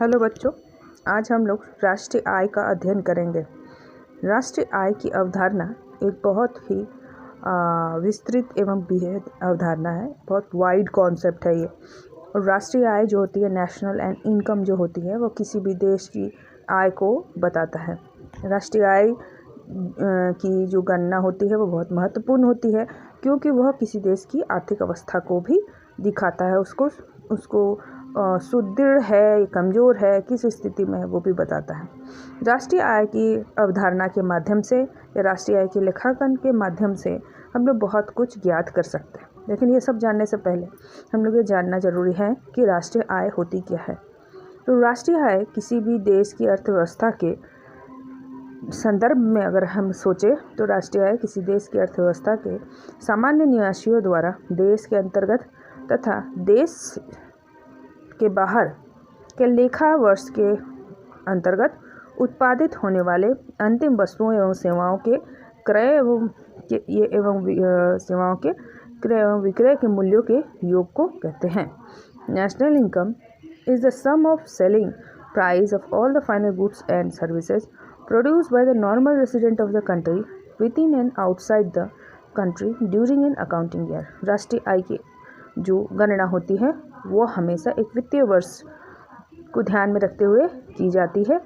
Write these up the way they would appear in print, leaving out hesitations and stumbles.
Hello बच्चों, आज हम लोग राष्ट्रीय आय का अध्ययन करेंगे। राष्ट्रीय आय की अवधारणा एक बहुत ही विस्तृत एवं बृहद अवधारणा है। बहुत वाइड कॉन्सेप्ट है ये। और राष्ट्रीय आय जो होती है, नेशनल एंड इनकम जो होती है, वो किसी भी देश की आय को बताता है। राष्ट्रीय आय की जो गणना होती है वो बहुत महत्वपूर्ण होती है, क्योंकि वह किसी देश की आर्थिक अवस्था को भी दिखाता है। उसको सुदृढ़ है, कमज़ोर है, किस स्थिति में है, वो भी बताता है। राष्ट्रीय आय की अवधारणा के माध्यम से या राष्ट्रीय आय के लेखांकन के माध्यम से हम लोग बहुत कुछ ज्ञात कर सकते हैं। लेकिन ये सब जानने से पहले हम लोग ये जानना ज़रूरी है कि राष्ट्रीय आय होती क्या है। तो राष्ट्रीय आय किसी भी देश की अर्थव्यवस्था के संदर्भ में अगर हम सोचें तो राष्ट्रीय आय किसी देश की अर्थव्यवस्था के सामान्य निवासियों द्वारा देश के अंतर्गत तथा देश के बाहर के लेखा वर्ष के अंतर्गत उत्पादित होने वाले अंतिम वस्तुओं एवं सेवाओं के क्रय एवं विक्रय के मूल्यों के योग को कहते हैं। National income is the sum of selling price of all the final goods and services produced by the normal resident of the country within and outside the country during an accounting year. राष्ट्रीय आय की जो गणना होती है वो हमेशा एक वित्तीय वर्ष को ध्यान में रखते हुए की जाती है।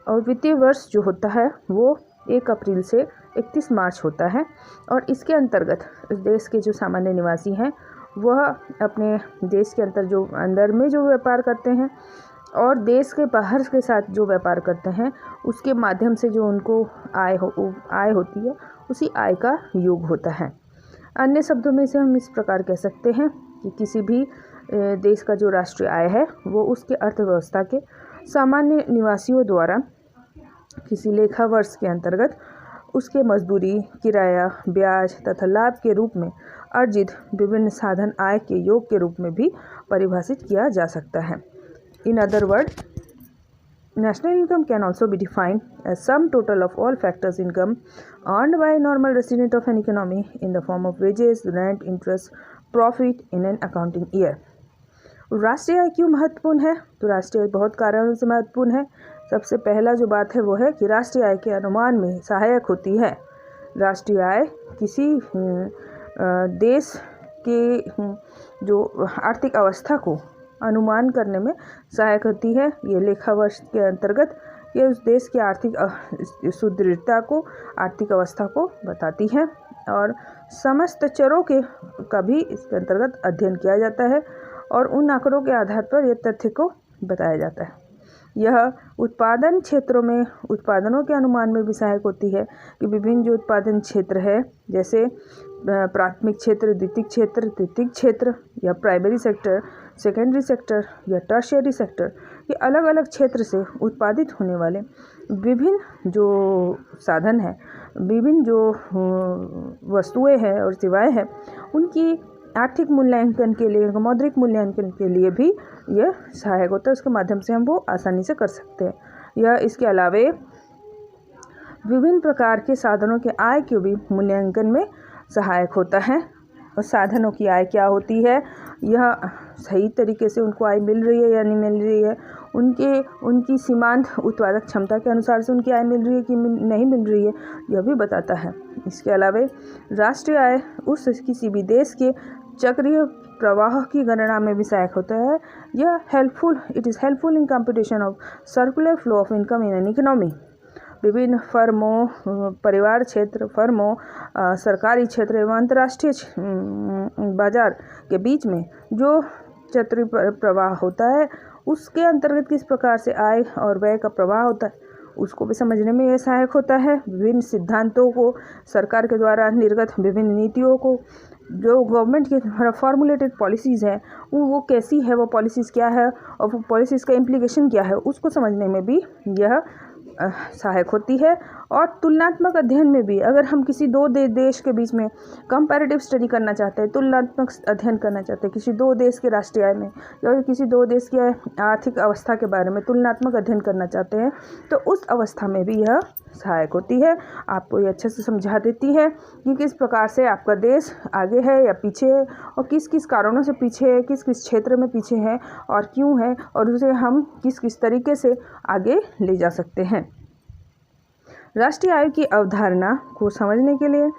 और वित्तीय वर्ष जो होता है वो 1 अप्रैल से 31 मार्च होता है। और इसके अंतर्गत इस देश के जो सामान्य निवासी हैं वह अपने देश के अंदर में जो व्यापार करते हैं और देश के बाहर के साथ जो व्यापार करते हैं उसके माध्यम से जो उनको आय होती है, उसी आय का योग होता है। अन्य शब्दों में से हम इस प्रकार कह सकते हैं कि किसी भी देश का जो राष्ट्रीय आय है वो उसके अर्थव्यवस्था के सामान्य निवासियों द्वारा किसी लेखा वर्ष के अंतर्गत उसके मजदूरी, किराया, ब्याज तथा लाभ के रूप में अर्जित विभिन्न साधन आय के योग के रूप में भी परिभाषित किया जा सकता है। In other word, national income can also be defined as sum total of all factors income earned by a normal resident of an economy in the form of wages, rent, interest, profit in an accounting year. राष्ट्रीय आय क्यों महत्वपूर्ण है? तो राष्ट्रीय आय बहुत कारणों से महत्वपूर्ण है। सबसे पहला जो बात है वो है कि राष्ट्रीय आय के अनुमान में सहायक होती है। राष्ट्रीय आय किसी देश के जो आर्थिक अवस्था को अनुमान करने में सहायक होती है। ये लेखा वर्ष के अंतर्गत ये उस देश की आर्थिक सुदृढ़ता को, आर्थिक अवस्था को बताती है। और समस्त चरों का भी इसके अंतर्गत अध्ययन किया जाता है और उन आंकड़ों के आधार पर यह तथ्य को बताया जाता है। यह उत्पादन क्षेत्रों में उत्पादनों के अनुमान में भी सहायक होती है कि विभिन्न जो उत्पादन क्षेत्र है, जैसे प्राथमिक क्षेत्र, द्वितीयक क्षेत्र या प्राइमरी सेक्टर, सेकेंडरी सेक्टर या टर्शियरी सेक्टर, ये अलग अलग क्षेत्र से उत्पादित होने वाले विभिन्न जो साधन हैं, विभिन्न जो वस्तुएं हैं और सेवाएं हैं, उनकी आर्थिक मूल्यांकन के लिए, मौद्रिक मूल्यांकन के लिए भी यह सहायक होता है। उसके माध्यम से हम वो आसानी से कर सकते हैं। यह इसके अलावे विभिन्न प्रकार के साधनों के आय के भी मूल्यांकन में सहायक होता है। और साधनों की आय क्या होती है, यह सही तरीके से उनको आय मिल रही है या नहीं मिल रही है, उनकी सीमांत उत्पादक क्षमता के अनुसार से उनकी आय मिल रही है कि नहीं मिल रही है, यह भी बताता है। इसके अलावा राष्ट्रीय आय उस किसी भी देश के चक्रीय प्रवाह की गणना में भी सहायक होता है। It is helpful in computation of circular flow of income in an economy. विभिन्न फर्मों, परिवार क्षेत्र, फर्मों, सरकारी क्षेत्र एवं अंतर्राष्ट्रीय बाजार के बीच में जो चक्रीय प्रवाह होता है उसके अंतर्गत किस प्रकार से आय और व्यय का प्रवाह होता है उसको भी समझने में यह सहायक होता है। विभिन्न सिद्धांतों को, सरकार के द्वारा निर्गत विभिन्न नीतियों को, जो गवर्नमेंट के द्वारा फॉर्मुलेटेड पॉलिसीज़ हैं वो कैसी है, वो पॉलिसीज़ क्या है और वो पॉलिसीज़ का इम्प्लीकेशन क्या है, उसको समझने में भी यह सहायक होती है। और तुलनात्मक अध्ययन में भी अगर हम किसी दो देश के बीच में कंपैरेटिव स्टडी करना चाहते हैं, तुलनात्मक अध्ययन करना चाहते हैं किसी दो देश के राष्ट्रीय आय में या किसी दो देश के आर्थिक अवस्था के बारे में तुलनात्मक अध्ययन करना चाहते हैं, तो उस अवस्था में भी यह सहायक होती है। आपको ये अच्छे से समझा देती है कि किस प्रकार से आपका देश आगे है या पीछे है और किस किस कारणों से पीछे है, किस किस क्षेत्र में पीछे है और क्यों है, और उसे हम किस किस तरीके से आगे ले जा सकते हैं। राष्ट्रीय आय की अवधारणा को समझने के लिए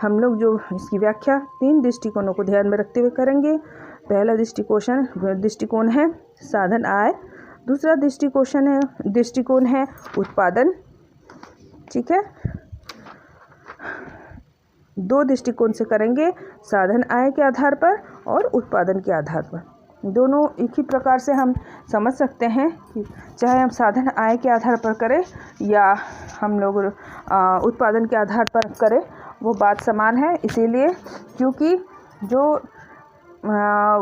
हम लोग जो इसकी व्याख्या 3 दृष्टिकोणों को ध्यान में रखते हुए करेंगे। पहला दृष्टिकोण है साधन आय, दूसरा दृष्टिकोण है उत्पादन। ठीक है, 2 दृष्टिकोण से करेंगे, साधन आय के आधार पर और उत्पादन के आधार पर। दोनों एक ही प्रकार से हम समझ सकते हैं कि चाहे हम साधन आय के आधार पर करें या हम लोग उत्पादन के आधार पर करें, वो बात समान है। इसीलिए क्योंकि जो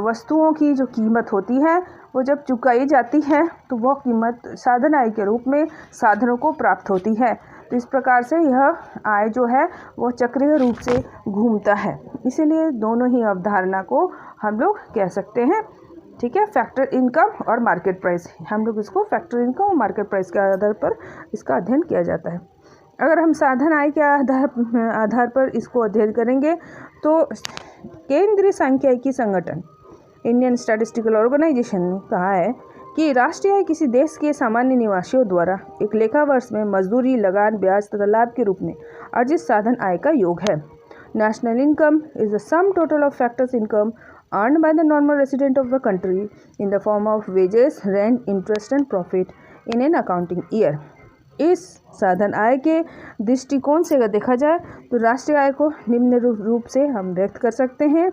वस्तुओं की जो कीमत होती है वो जब चुकाई जाती है तो वह कीमत साधन आय के रूप में साधनों को प्राप्त होती है। तो इस प्रकार से यह आय जो है वो चक्रीय रूप से घूमता है। इसीलिए दोनों ही अवधारणा को हम लोग कह सकते हैं। ठीक है, फैक्टर इनकम और मार्केट प्राइस, हम लोग इसको फैक्टर इनकम और मार्केट प्राइस के आधार पर इसका अध्ययन किया जाता है। अगर हम साधन आय के आधार पर इसको अध्ययन करेंगे तो केंद्रीय सांख्यिकी संगठन इंडियन स्टैटिस्टिकल ऑर्गेनाइजेशन ने कहा है कि राष्ट्रीय आय किसी देश के सामान्य निवासियों द्वारा एक लेखा वर्ष में मजदूरी, लगान, ब्याज तथा लाभ के रूप में अर्जित साधन आय का योग है। National income is the sum total of factors income earned by the normal resident of the country in the form of wages, rent, interest and profit in an accounting year। इस साधन आय के दृष्टिकोण से अगर देखा जाए तो राष्ट्रीय आय को निम्न रूप से हम व्यक्त कर सकते हैं।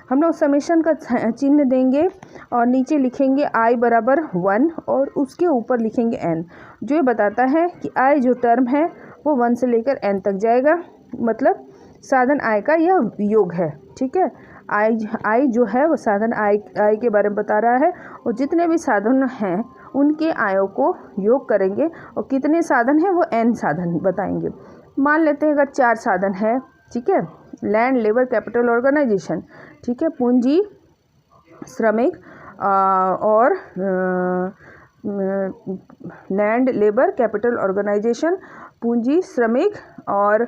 हम लोग समेशन का चिन्ह देंगे और नीचे लिखेंगे आई बराबर 1 और उसके ऊपर लिखेंगे n, जो ये बताता है कि आय जो टर्म है वो 1 से लेकर n तक जाएगा, मतलब साधन आय का यह योग है। ठीक है, आय जो है वो साधन आय के बारे में बता रहा है और जितने भी साधन हैं उनके आयों को योग करेंगे और कितने साधन हैं वो n साधन बताएंगे। मान लेते हैं अगर 4 साधन है, ठीक है, लैंड, लेबर, कैपिटल, ऑर्गेनाइजेशन। ठीक है, पूंजी, श्रमिक और लैंड, लेबर, कैपिटल, ऑर्गेनाइजेशन, पूंजी, श्रमिक और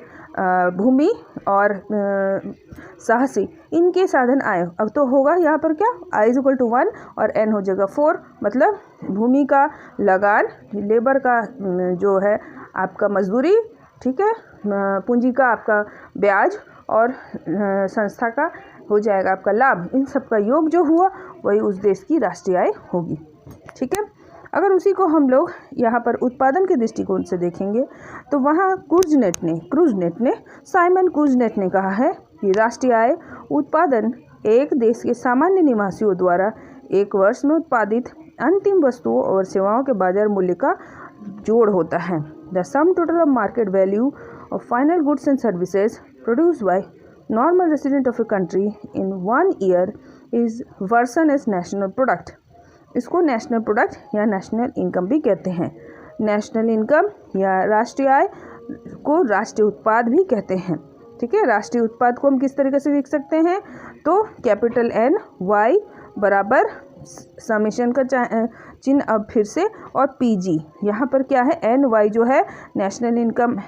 भूमि और साहसी, इनके साधन आय। अब तो होगा यहाँ पर क्या, आई इज इक्वल टू 1 और n हो जाएगा 4, मतलब भूमि का लगान, लेबर का जो है आपका मजदूरी, ठीक है, पूंजी का आपका ब्याज और संस्था का हो जाएगा आपका लाभ। इन सब का योग जो हुआ वही उस देश की राष्ट्रीय आय होगी। ठीक है, अगर उसी को हम लोग यहाँ पर उत्पादन के दृष्टिकोण से देखेंगे तो वहाँ साइमन कुज़नेट ने कहा है कि राष्ट्रीय आय उत्पादन एक देश के सामान्य निवासियों द्वारा एक वर्ष में उत्पादित अंतिम वस्तुओं और सेवाओं के बाजार मूल्य का जोड़ होता है। The sum total of market value of final goods and services produced by normal resident of a country in 1 year is version as national product. इसको नेशनल प्रोडक्ट या नेशनल इनकम भी कहते हैं। नेशनल इनकम या राष्ट्रीय आय को राष्ट्रीय उत्पाद भी कहते हैं। ठीक है, राष्ट्रीय उत्पाद को हम किस तरीके से लिख सकते हैं, तो कैपिटल N Y बराबर समेशन का चिन्ह अब फिर से और PG, यहाँ पर क्या है, NY जो है नेशनल इनकम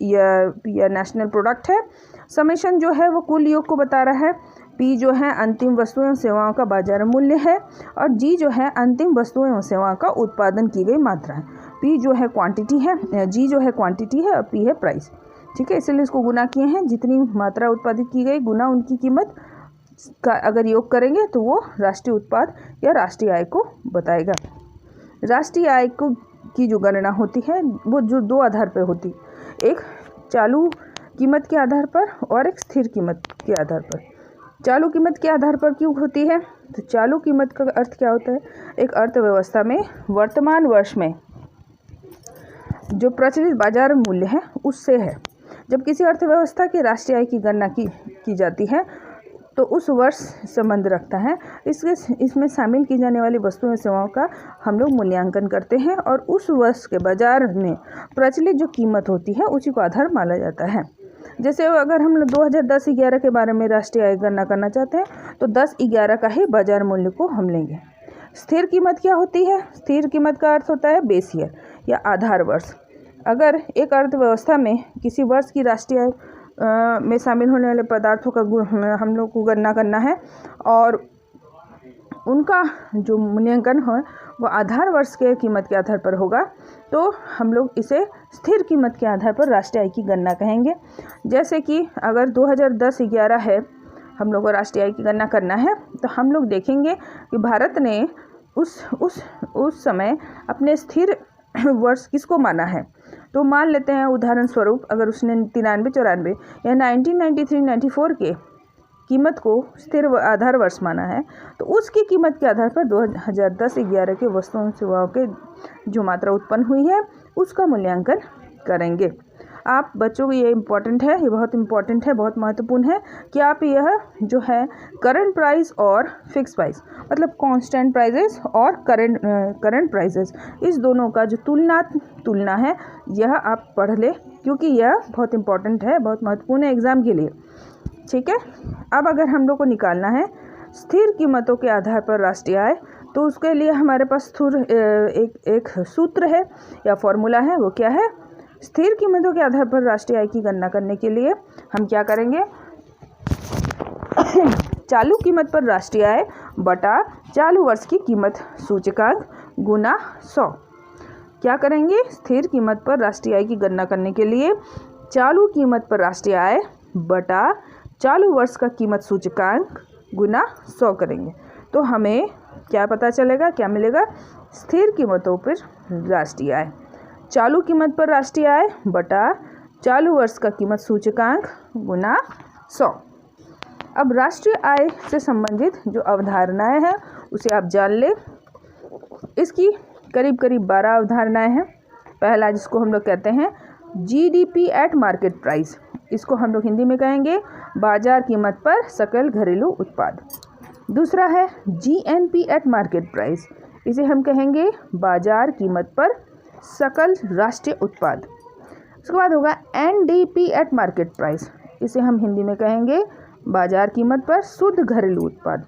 या नेशनल प्रोडक्ट है, समेशन जो है वो कुल योग को बता रहा है, P जो है अंतिम वस्तुओं एवं सेवाओं का बाजार मूल्य है और G जो है अंतिम वस्तुओं एवं सेवाओं का उत्पादन की गई मात्रा है। P जो है क्वांटिटी है, G जो है क्वांटिटी है और P है प्राइस। ठीक है, इसलिए इसको गुना किए हैं, जितनी मात्रा उत्पादित की गई गुना उनकी कीमत का अगर योग करेंगे तो वो राष्ट्रीय उत्पाद या राष्ट्रीय आय को बताएगा। राष्ट्रीय आय को की जो गणना होती है वो जो 2 आधार पर होती, एक चालू कीमत के आधार पर और एक स्थिर कीमत के आधार पर। चालू कीमत के आधार पर क्यों होती है, तो चालू कीमत का अर्थ क्या होता है, एक अर्थव्यवस्था में वर्तमान वर्ष में जो प्रचलित बाजार मूल्य है उससे है। जब किसी अर्थव्यवस्था की राष्ट्रीय आय की गणना की जाती है तो उस वर्ष संबंध रखता है। इसमें शामिल की जाने वाली वस्तुओं और सेवाओं का हम लोग मूल्यांकन करते हैं और उस वर्ष के बाजार में प्रचलित जो कीमत होती है उसी को आधार माना जाता है। जैसे अगर हम लोग 2010-11 के बारे में राष्ट्रीय आय गणना करना चाहते हैं तो 10-11 का ही बाजार मूल्य को हम लेंगे। स्थिर कीमत क्या होती है? स्थिर कीमत का अर्थ होता है बेस ईयर या आधार वर्ष। अगर एक अर्थव्यवस्था में किसी वर्ष की राष्ट्रीय आय में शामिल होने वाले पदार्थों का हम लोग को गणना करना है और उनका जो मूल्यांकन हो वो आधार वर्ष के कीमत के आधार पर होगा, तो हम लोग इसे स्थिर कीमत के आधार पर राष्ट्रीय आय की गणना कहेंगे। जैसे कि अगर 2010-11 है, हम लोग को राष्ट्रीय आय की गणना करना है, तो हम लोग देखेंगे कि भारत ने उस समय अपने स्थिर वर्ष किसको माना है। तो मान लेते हैं उदाहरण स्वरूप अगर उसने 93-94 या 1993-94 के कीमत को स्थिर आधार वर्ष माना है, तो उसकी कीमत के आधार पर 2010-11 के वस्तुओं सेवाओं के जो मात्रा उत्पन्न हुई है उसका मूल्यांकन करेंगे। आप बच्चों को ये इम्पॉर्टेंट है, ये बहुत इम्पॉर्टेंट है, बहुत महत्वपूर्ण है कि आप यह जो है करंट प्राइस और फिक्स प्राइस मतलब कांस्टेंट प्राइजेस और करंट प्राइजेस, इस दोनों का जो तुलना है यह आप पढ़ ले, क्योंकि यह बहुत इम्पॉर्टेंट है, बहुत महत्वपूर्ण है एग्ज़ाम के लिए। ठीक है। अब अगर हम लोग को निकालना है स्थिर कीमतों के आधार पर राष्ट्रीय आय, तो उसके लिए हमारे पास एक सूत्र है या फॉर्मूला है। वो क्या है? स्थिर कीमतों के आधार पर राष्ट्रीय आय की गणना करने के लिए हम क्या करेंगे? चालू कीमत पर राष्ट्रीय आय बटा चालू वर्ष की कीमत सूचकांक गुना 100। क्या करेंगे? स्थिर कीमत पर राष्ट्रीय आय की गणना करने के लिए चालू कीमत पर राष्ट्रीय आय बटा चालू वर्ष का कीमत सूचकांक गुना 100 करेंगे। तो हमें क्या पता चलेगा, क्या मिलेगा? स्थिर कीमतों पर राष्ट्रीय आय, चालू कीमत पर राष्ट्रीय आय बटा चालू वर्ष का कीमत सूचकांक गुना 100। अब राष्ट्रीय आय से संबंधित जो अवधारणाएं हैं उसे आप जान ले। इसकी करीब 12 अवधारणाएं हैं। पहला जिसको हम लोग कहते हैं जीडीपी एट मार्केट प्राइस, इसको हम लोग हिंदी में कहेंगे बाजार कीमत पर सकल घरेलू उत्पाद। दूसरा है जीएनपी एट मार्केट प्राइस, इसे हम कहेंगे बाजार कीमत पर सकल राष्ट्रीय उत्पाद। उसके बाद होगा एनडीपी एट मार्केट प्राइस, इसे हम हिंदी में कहेंगे बाजार कीमत पर शुद्ध घरेलू उत्पाद।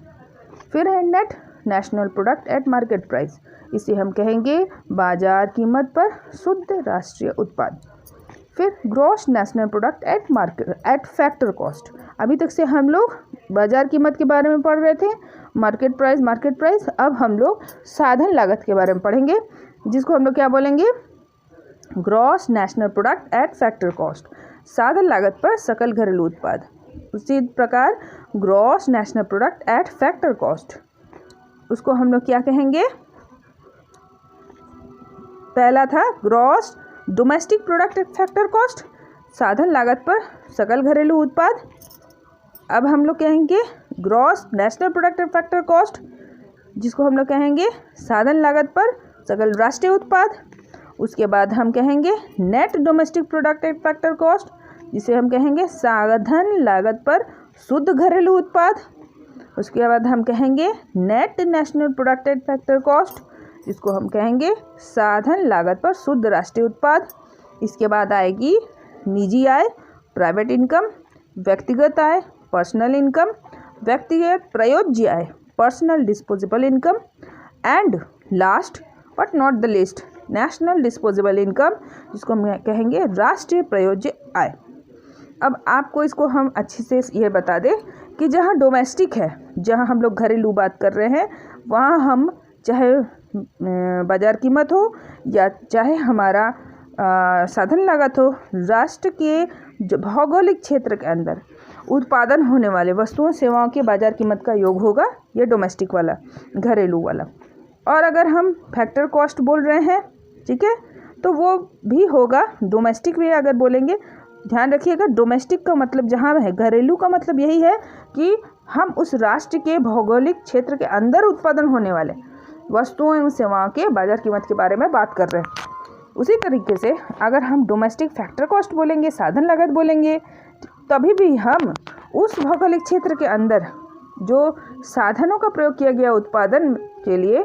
फिर है net national product at market price, इसे हम कहेंगे बाजार कीमत पर शुद्ध राष्ट्रीय उत्पाद। फिर gross national product at factor cost. अभी तक से हम लोग बाजार कीमत के बारे में पढ़ रहे थे, मार्केट प्राइस। अब हम लोग साधन लागत के बारे में पढ़ेंगे, जिसको हम लोग क्या बोलेंगे? Gross national product at factor cost, साधन लागत पर सकल घरेलू उत्पाद। उसी प्रकार gross national product at factor cost, उसको हम लोग क्या कहेंगे? पहला था gross domestic product at factor cost, साधन लागत पर सकल घरेलू उत्पाद। अब हम लोग कहेंगे gross national product at factor cost, जिसको हम लोग कहेंगे साधन लागत पर सकल राष्ट्रीय उत्पाद। उसके बाद हम कहेंगे net domestic product at factor cost, जिसे हम कहेंगे साधन लागत पर शुद्ध घरेलू उत्पाद। उसके बाद हम कहेंगे net national product at factor cost, जिसको हम कहेंगे साधन लागत पर शुद्ध राष्ट्रीय उत्पाद। इसके बाद आएगी निजी आय, प्राइवेट इनकम, व्यक्तिगत आय, पर्सनल इनकम, व्यक्तिगत प्रयोज्य आय, personal disposable income, and last but not the least national disposable income, जिसको हम कहेंगे राष्ट्रीय प्रयोज्य आय। अब आपको इसको हम अच्छे से ये बता दें कि जहाँ डोमेस्टिक है, जहाँ हम लोग घरेलू बात कर रहे हैं, वहाँ हम चाहे बाजार कीमत हो या चाहे हमारा साधन लागत हो, राष्ट्र के जो भौगोलिक क्षेत्र के अंदर उत्पादन होने वाले वस्तुओं सेवाओं के बाजार कीमत का योग होगा, ये डोमेस्टिक वाला, घरेलू वाला। और अगर हम फैक्टर कॉस्ट बोल रहे हैं, ठीक है, तो वो भी होगा डोमेस्टिक भी अगर बोलेंगे। ध्यान रखिएगा, डोमेस्टिक का मतलब जहाँ है, घरेलू का मतलब यही है कि हम उस राष्ट्र के भौगोलिक क्षेत्र के अंदर उत्पादन होने वाले वस्तुओं एवं सेवाओं के बाजार कीमत के बारे में बात कर रहे हैं। उसी तरीके से अगर हम डोमेस्टिक फैक्टर कॉस्ट बोलेंगे, साधन लागत बोलेंगे, तभी भी हम उस भौगोलिक क्षेत्र के अंदर जो साधनों का प्रयोग किया गया उत्पादन के लिए,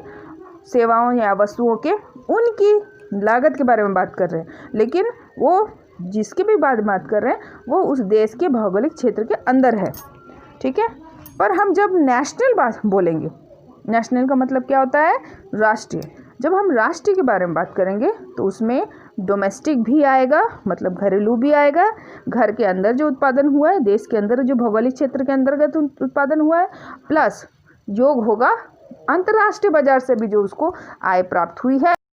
सेवाओं या वस्तुओं के, उनकी लागत के बारे में बात कर रहे हैं। लेकिन वो जिसकी भी बात कर रहे हैं वो उस देश के भौगोलिक क्षेत्र के अंदर है, ठीक है। पर हम जब नेशनल बात बोलेंगे, नेशनल का मतलब क्या होता है? राष्ट्रीय। जब हम राष्ट्रीय के बारे में बात करेंगे तो उसमें डोमेस्टिक भी आएगा, मतलब घरेलू भी आएगा, घर के अंदर जो उत्पादन हुआ है, देश के अंदर जो भौगोलिक क्षेत्र के अंतर्गत उत्पादन हुआ है, प्लस योग होगा अंतर्राष्ट्रीय बाजार से भी जो उसको आय प्राप्त हुई है।